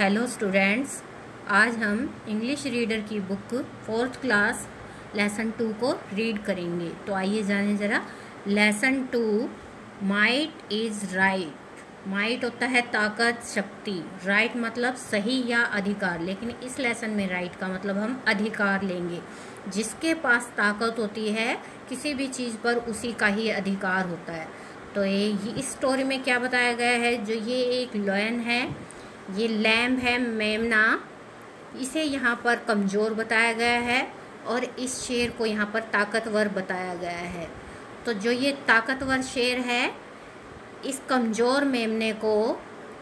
Hello students, आज हम English reader की बुक 4th क्लास लेसन 2 को रीड करेंगे। तो आइए जाने ज़रा। Lesson 2, might is right. Might होता है ताकत, शक्ति। राइट मतलब सही या अधिकार, लेकिन इस लेसन में राइट का मतलब हम अधिकार लेंगे। जिसके पास ताकत होती है किसी भी चीज़ पर, उसी का ही अधिकार होता है। तो ये इस स्टोरी में क्या बताया गया है, जो ये एक लायन है, ये लैम्ब है, मेमना, इसे यहाँ पर कमज़ोर बताया गया है और इस शेर को यहाँ पर ताकतवर बताया गया है। तो जो ये ताकतवर शेर है, इस कमज़ोर मेमने को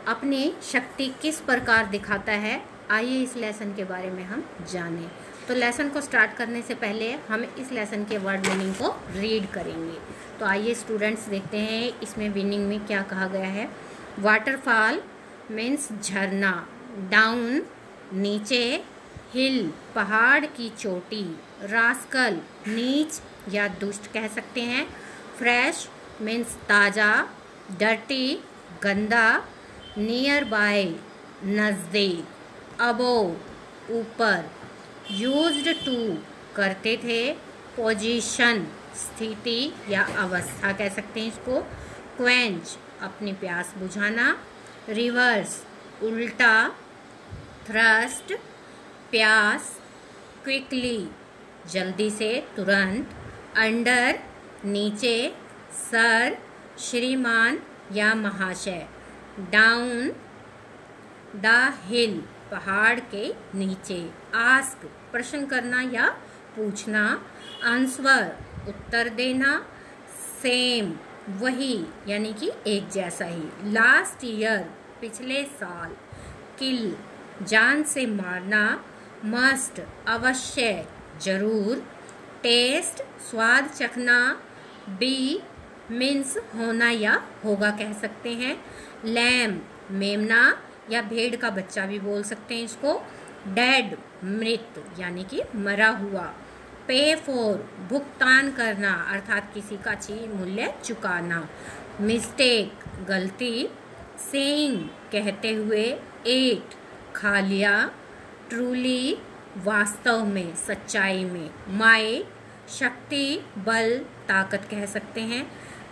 अपनी शक्ति किस प्रकार दिखाता है, आइए इस लेसन के बारे में हम जानें। तो लेसन को स्टार्ट करने से पहले हम इस लेसन के वर्ड मीनिंग को रीड करेंगे। तो आइए स्टूडेंट्स देखते हैं इसमें मीनिंग में क्या कहा गया है। वाटरफॉल मीन्स झरना, डाउन नीचे, हिल पहाड़ की चोटी, रास्कल नीच या दुष्ट कह सकते हैं, फ्रेश मीन्स ताज़ा, डर्टी गंदा, नियर बाय नज़दीक, अबोव ऊपर, यूज्ड टू करते थे, पोजीशन स्थिति या अवस्था कह सकते हैं इसको, क्वेंच अपनी प्यास बुझाना, रिवर्स उल्टा, थ्रस्ट प्यास, क्विकली जल्दी से तुरंत, अंडर नीचे, सर श्रीमान या महाशय, डाउन द हिल पहाड़ के नीचे, आस्क प्रश्न करना या पूछना, आंसर उत्तर देना, सेम वही यानी कि एक जैसा ही, लास्ट ईयर पिछले साल, किल जान से मारना, मस्ट अवश्य जरूर, टेस्ट स्वाद चखना, बी मीन्स होना या होगा कह सकते हैं, लैम मेमना या भेड़ का बच्चा भी बोल सकते हैं इसको, डेड मृत यानी कि मरा हुआ, पे फॉर भुगतान करना अर्थात किसी का चीज मूल्य चुकाना, मिस्टेक गलती, सेइंग कहते हुए, एट खा लिया, ट्रूली वास्तव में सच्चाई में, माइट शक्ति बल ताकत कह सकते हैं,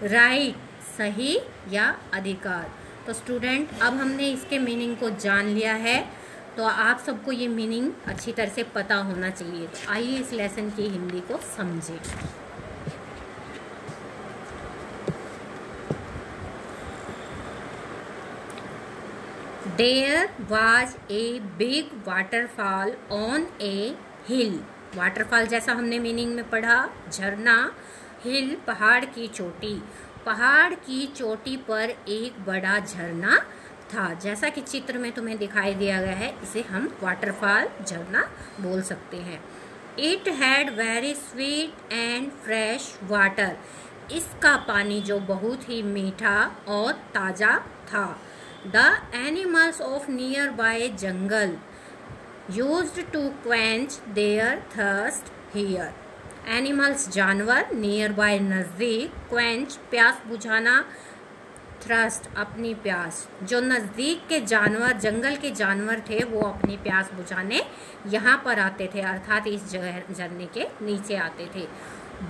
राइट सही या अधिकार। तो स्टूडेंट अब हमने इसके मीनिंग को जान लिया है, तो आप सबको ये मीनिंग अच्छी तरह से पता होना चाहिए। तो आइए इस लेसन की हिंदी को समझें। There was a big waterfall on a hill. Waterfall जैसा हमने मीनिंग में पढ़ा, झरना, हिल पहाड़ की चोटी, पहाड़ की चोटी पर एक बड़ा झरना था। जैसा कि चित्र में तुम्हें दिखाई दिया गया है, इसे हम वाटरफॉल झरना बोल सकते हैं। It had very sweet and fresh water, इसका पानी जो बहुत ही मीठा और ताज़ा था। The animals of near by jungle used to quench their thirst here, animals जानवर, नियर बाय नज़दीक, क्वेंच प्यास बुझाना, थ्रस्ट अपनी प्यास। जो नज़दीक के जानवर, जंगल के जानवर थे, वो अपनी प्यास बुझाने यहाँ पर आते थे, अर्थात इस झरने के नीचे आते थे।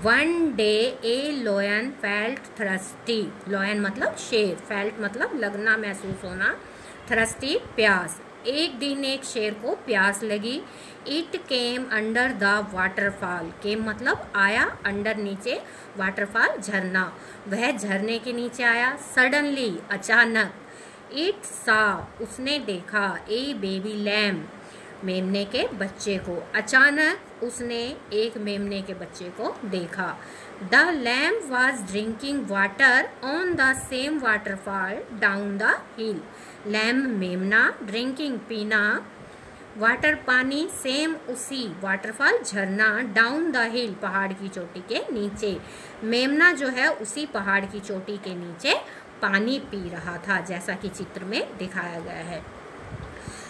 वन डे ए लोयन फेल्ट थ्रस्टी, लोयन मतलब शेर, फेल्ट मतलब लगना, महसूस होना, थ्रस्टी प्यास। एक दिन एक शेर को प्यास लगी। It came under the waterfall, came मतलब आया, अंडर नीचे, वाटरफॉल झरना, वह झरने के नीचे आया। सडनली अचानक, इट सा उसने देखा, ए बेबी लैम्ब मेमने के बच्चे को, अचानक उसने एक मेमने के बच्चे को देखा। The lamb was drinking water on the same waterfall down the hill, lamb मेमना, ड्रिंकिंग पीना, वाटर पानी, सेम उसी, वाटरफॉल झरना, डाउन द हिल पहाड़ की चोटी के नीचे, मेमना जो है उसी पहाड़ की चोटी के नीचे पानी पी रहा था, जैसा कि चित्र में दिखाया गया है।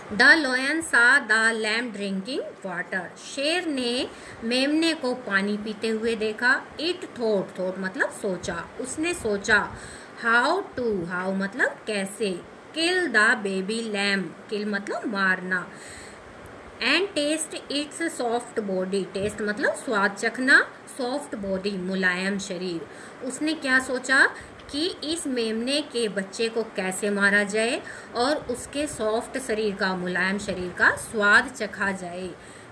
द लोयन सा द लैम्ब ड्रिंकिंग वाटर, शेर ने मेमने को पानी पीते हुए देखा। इट थॉट, थॉट मतलब सोचा, उसने सोचा। हाउ टू, हाउ मतलब कैसे, kill the baby lamb, kill मतलब मारना, and taste its soft body, taste मतलब स्वाद चखना, सॉफ्ट बॉडी मुलायम शरीर। उसने क्या सोचा कि इस मेमने के बच्चे को कैसे मारा जाए और उसके सॉफ्ट शरीर का, मुलायम शरीर का स्वाद चखा जाए।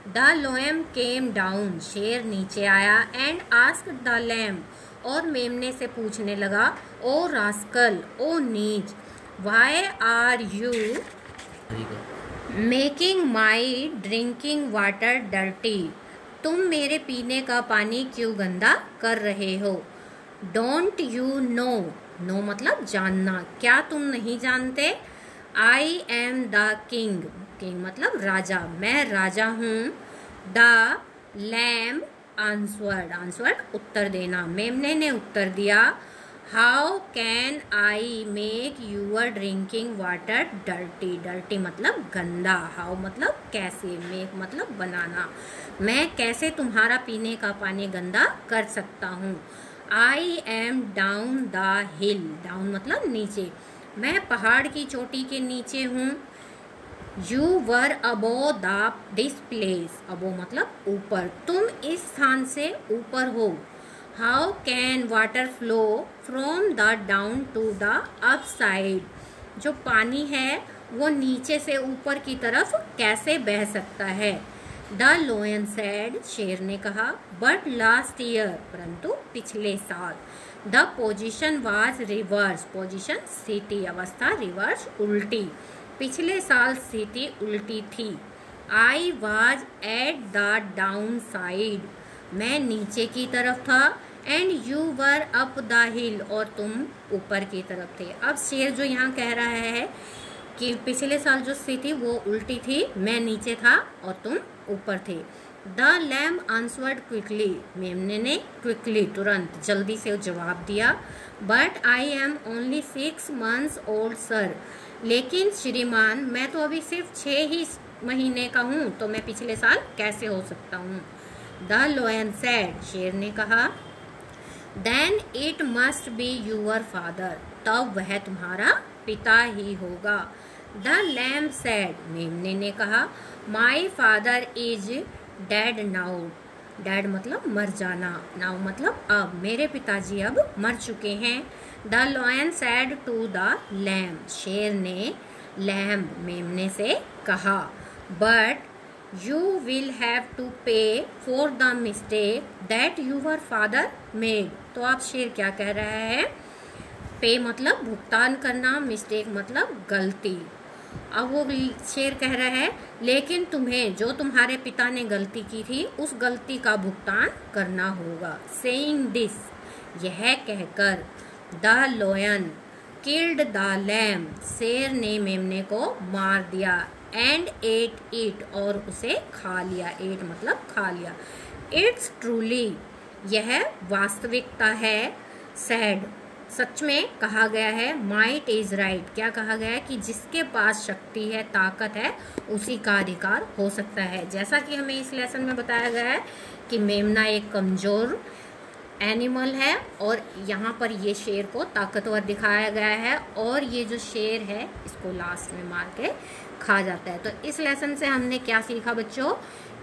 द लोयम केम डाउन, शेर नीचे आया, एंड आस्क्ड द लैम्ब, और मेमने से पूछने लगा, ओ रास्कल, ओ नीच, why are you making my drinking water dirty, तुम मेरे पीने का पानी क्यों गंदा कर रहे हो। डोंट यू नो, नो मतलब जानना, क्या तुम नहीं जानते। I am the king, king मतलब राजा, मैं राजा हूँ। द लैम्ब आंसवर्ड, आंसवर्ड उत्तर देना, मेमने ने उत्तर दिया। How can I make your drinking water dirty, dirty मतलब गंदा, हाउ मतलब कैसे, मेक मतलब बनाना, मैं कैसे तुम्हारा पीने का पानी गंदा कर सकता हूँ। I am down the hill, down मतलब नीचे, मैं पहाड़ की चोटी के नीचे हूँ। You were above this place, above मतलब ऊपर, तुम इस स्थान से ऊपर हो। How can water flow from the down to the up side, जो पानी है वो नीचे से ऊपर की तरफ कैसे बह सकता है। द लोयन सैड, शेर ने कहा, बट लास्ट ईयर, परंतु पिछले साल। The position was reverse, position स्थिति, अवस्था रिवर्स उल्टी, पिछले साल स्थिति उल्टी थी। I was at the down side, मैं नीचे की तरफ था। And you were up the हिल, और तुम ऊपर की तरफ थे। अब शेर जो यहाँ कह रहा है कि पिछले साल जो स्थिति वो उल्टी थी, मैं नीचे था और तुम ऊपर थे। द लैम्ब आंसवर्ड क्विकली, मेमने ने क्विकली तुरंत जल्दी से जवाब दिया। But I am only 6 months old sir, लेकिन श्रीमान मैं तो अभी सिर्फ 6 ही महीने का हूँ, तो मैं पिछले साल कैसे हो सकता हूँ। द लोयन सैड, शेर ने कहा, then it must be your father, तब वह तुम्हारा पिता ही होगा। द लैम्ब सैड, मेमने ने कहा, my father is dead now, dead मतलब मर जाना, नाउ मतलब अब, मेरे पिताजी अब मर चुके हैं। The lion said to the lamb, शेर ने लैम्ब मेमने से कहा, but you will have to pay for the mistake that your father made. तो आप शेर क्या कह रहा है, पे मतलब भुगतान करना, मिस्टेक मतलब गलती। अब वो शेर कह रहा है, लेकिन तुम्हें जो तुम्हारे पिता ने गलती की थी उस गलती का भुगतान करना होगा। सेइंग दिस, यह कहकर, द लोयन किल्ड द लैम्ब, शेर ने मेमने को मार दिया। एंड एट इट, और उसे खा लिया, एट मतलब खा लिया। इट्स ट्रूली, यह वास्तविकता है। सैड, सच में कहा गया है। माइट इज राइट, क्या कहा गया है कि जिसके पास शक्ति है, ताकत है, उसी का अधिकार हो सकता है। जैसा कि हमें इस लेसन में बताया गया है कि मेमना एक कमज़ोर एनिमल है और यहाँ पर ये शेर को ताकतवर दिखाया गया है, और ये जो शेर है इसको लास्ट में मार के खा जाता है। तो इस लेसन से हमने क्या सीखा बच्चों,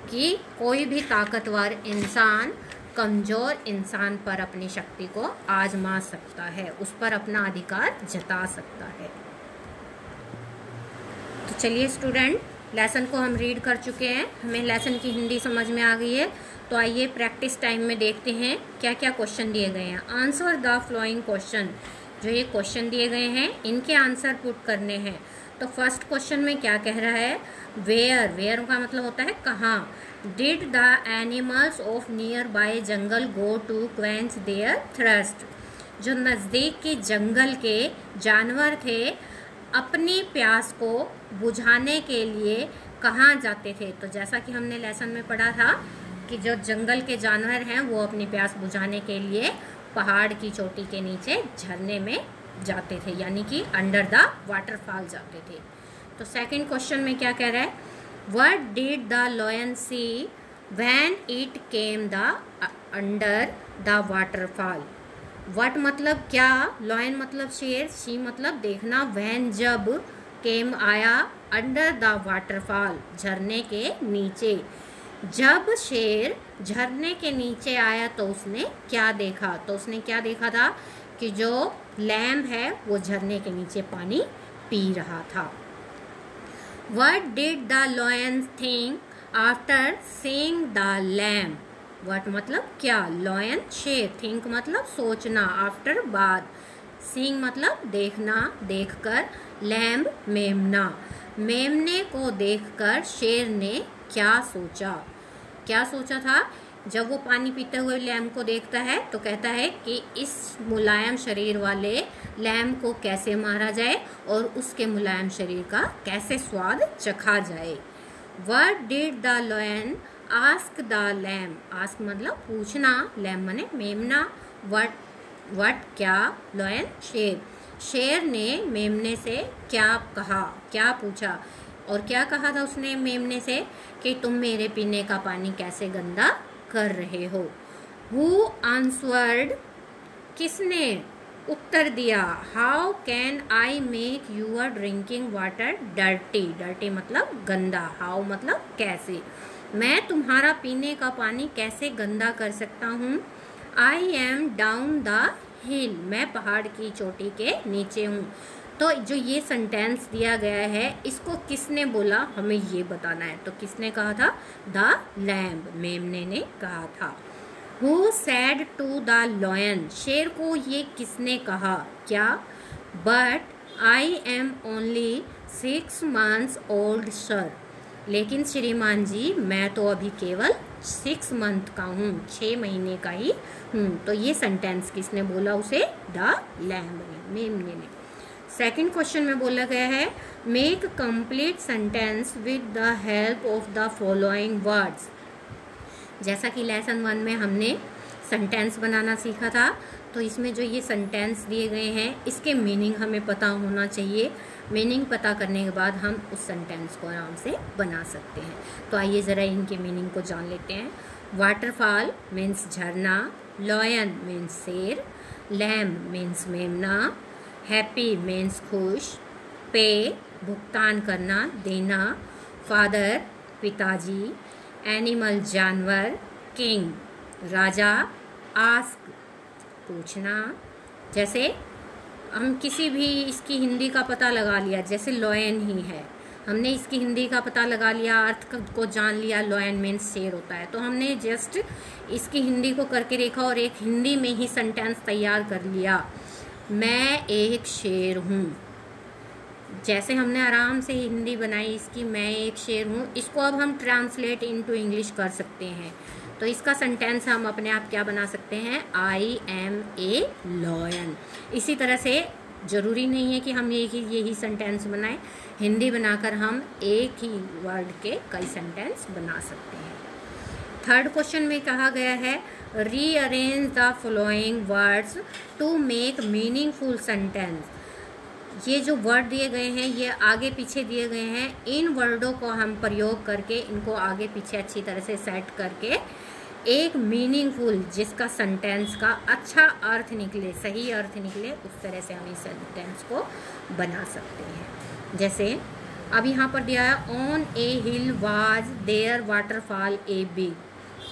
कि कोई भी ताकतवर इंसान कमज़ोर इंसान पर अपनी शक्ति को आजमा सकता है, उस पर अपना अधिकार जता सकता है। तो चलिए स्टूडेंट, लेसन को हम रीड कर चुके हैं, हमें लेसन की हिंदी समझ में आ गई है। तो आइए प्रैक्टिस टाइम में देखते हैं क्या क्या क्वेश्चन दिए गए हैं। आंसर द फ्लोइंग क्वेश्चन, जो ये क्वेश्चन दिए गए हैं इनके आंसर पुट करने हैं। तो फर्स्ट क्वेश्चन में क्या कह रहा है, वेयर, वेयर का मतलब होता है कहाँ। Did the animals of near by jungle go to quench their thrust, जो नज़दीक के जंगल के जानवर थे अपनी प्यास को बुझाने के लिए कहाँ जाते थे। तो जैसा कि हमने लेसन में पढ़ा था कि जो जंगल के जानवर हैं वो अपनी प्यास बुझाने के लिए पहाड़ की चोटी के नीचे झरने में जाते थे, यानी कि अंडर द वाटरफॉल जाते थे। तो सेकंड क्वेश्चन में क्या कह रहा है, what did the lion see when it came the under the waterfall. What मतलब क्या, लॉयन मतलब शेर, सी मतलब देखना, व्हेन जब, केम आया अंडर द वाटरफॉल, झरने के नीचे। जब शेर झरने के नीचे आया तो उसने क्या देखा? तो उसने क्या देखा था कि जो लैम्ब है वो झरने के नीचे पानी पी रहा था। What did the lion think after seeing the lamb? What मतलब क्या? Lion शेर, think मतलब सोचना, after बाद, seeing मतलब देखना, देखकर, lamb मेमना, मेमने को देखकर शेर ने क्या सोचा? क्या सोचा था? जब वो पानी पीते हुए लैम्ब को देखता है तो कहता है कि इस मुलायम शरीर वाले लैम्ब को कैसे मारा जाए और उसके मुलायम शरीर का कैसे स्वाद चखा जाए। What did the lion ask the lamb? ask मतलब पूछना, लैम्ब माने मेमना, what क्या? lion शेर, शेर ने मेमने से क्या कहा, क्या पूछा? और क्या कहा था उसने मेमने से कि तुम मेरे पीने का पानी कैसे गंदा कर रहे हो। Who answered? किसने उत्तर दिया? How can I make your drinking water dirty? dirty मतलब गंदा, how मतलब कैसे, मैं तुम्हारा पीने का पानी कैसे गंदा कर सकता हूँ। I am down the hill, मैं पहाड़ की चोटी के नीचे हूँ। तो जो ये सेंटेंस दिया गया है इसको किसने बोला हमें ये बताना है। तो किसने कहा था? द लैम्ब, मेमने ने कहा था। Who said to the lion? शेर को ये किसने कहा? क्या? But I am only 6 months old sir. लेकिन श्रीमान जी मैं तो अभी केवल 6 मंथ का हूँ, 6 महीने का ही हूँ। तो ये सेंटेंस किसने बोला उसे? द लैम्ब ने, मेमने ने। सेकेंड क्वेश्चन में बोला गया है make complete sentence with the help of the following words. जैसा कि लेसन 1 में हमने सेंटेंस बनाना सीखा था, तो इसमें जो ये सेंटेंस दिए गए हैं इसके मीनिंग हमें पता होना चाहिए। मीनिंग पता करने के बाद हम उस सेंटेंस को आराम से बना सकते हैं। तो आइए ज़रा इनके मीनिंग को जान लेते हैं। वाटरफॉल मीन्स झरना, लॉयन मीन्स शेर, लैम्ब मीन्स मेमना, हैप्पी मीन्स खुश, पे भुगतान करना, देना, फादर पिताजी, एनिमल जानवर, किंग राजा, आस्क पूछना। जैसे हम किसी भी इसकी हिंदी का पता लगा लिया, जैसे लॉयन ही है, हमने इसकी हिंदी का पता लगा लिया, अर्थ को जान लिया, लॉयन मीन्स शेर होता है, तो हमने जस्ट इसकी हिंदी को करके देखा और एक हिंदी में ही सेंटेंस तैयार कर लिया, मैं एक शेर हूँ। जैसे हमने आराम से हिंदी बनाई इसकी, मैं एक शेर हूँ, इसको अब हम ट्रांसलेट इनटू इंग्लिश कर सकते हैं। तो इसका सेंटेंस हम अपने आप क्या बना सकते हैं? I am a lion. इसी तरह से ज़रूरी नहीं है कि हम यही सेंटेंस बनाएं, हिंदी बनाकर हम एक ही वर्ड के कई सेंटेंस बना सकते हैं। थर्ड क्वेश्चन में कहा गया है rearrange the following words to make meaningful sentence. ये जो वर्ड दिए गए हैं ये आगे पीछे दिए गए हैं, इन वर्डों को हम प्रयोग करके इनको आगे पीछे अच्छी तरह से सेट करके एक मीनिंगफुल, जिसका सेंटेंस का अच्छा अर्थ निकले, सही अर्थ निकले, उस तरह से हम इस सेंटेंस को बना सकते हैं। जैसे अब यहाँ पर दिया है on a hill was there waterfall a big,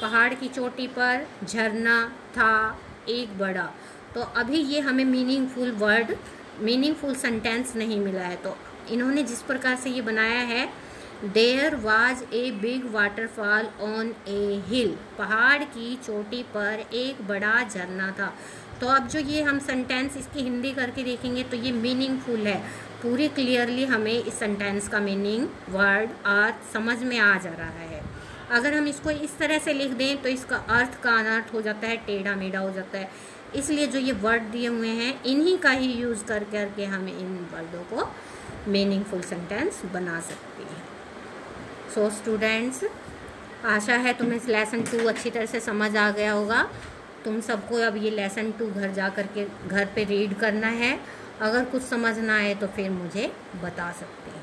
पहाड़ की चोटी पर झरना था एक बड़ा। तो अभी ये हमें मीनिंगफुल वर्ड, मीनिंगफुल सेंटेंस नहीं मिला है, तो इन्होंने जिस प्रकार से ये बनाया है there was a big waterfall on a hill, पहाड़ की चोटी पर एक बड़ा झरना था। तो अब जो ये हम सेंटेंस इसकी हिंदी करके देखेंगे तो ये मीनिंगफुल है, पूरी क्लियरली हमें इस सेंटेंस का मीनिंग, वर्ड, अर्थ समझ में आ जा रहा है। अगर हम इसको इस तरह से लिख दें तो इसका अर्थ का अनर्थ हो जाता है, टेढ़ा मेढ़ा हो जाता है। इसलिए जो ये वर्ड दिए हुए हैं इन्हीं का ही यूज़ कर करके हम इन वर्डों को मीनिंगफुल सेंटेंस बना सकते हैं। सो स्टूडेंट्स, आशा है तुम्हें लेसन 2 अच्छी तरह से समझ आ गया होगा। तुम सबको अब ये लेसन 2 घर जा कर के घर पे रीड करना है। अगर कुछ समझ ना आए तो फिर मुझे बता सकते हैं।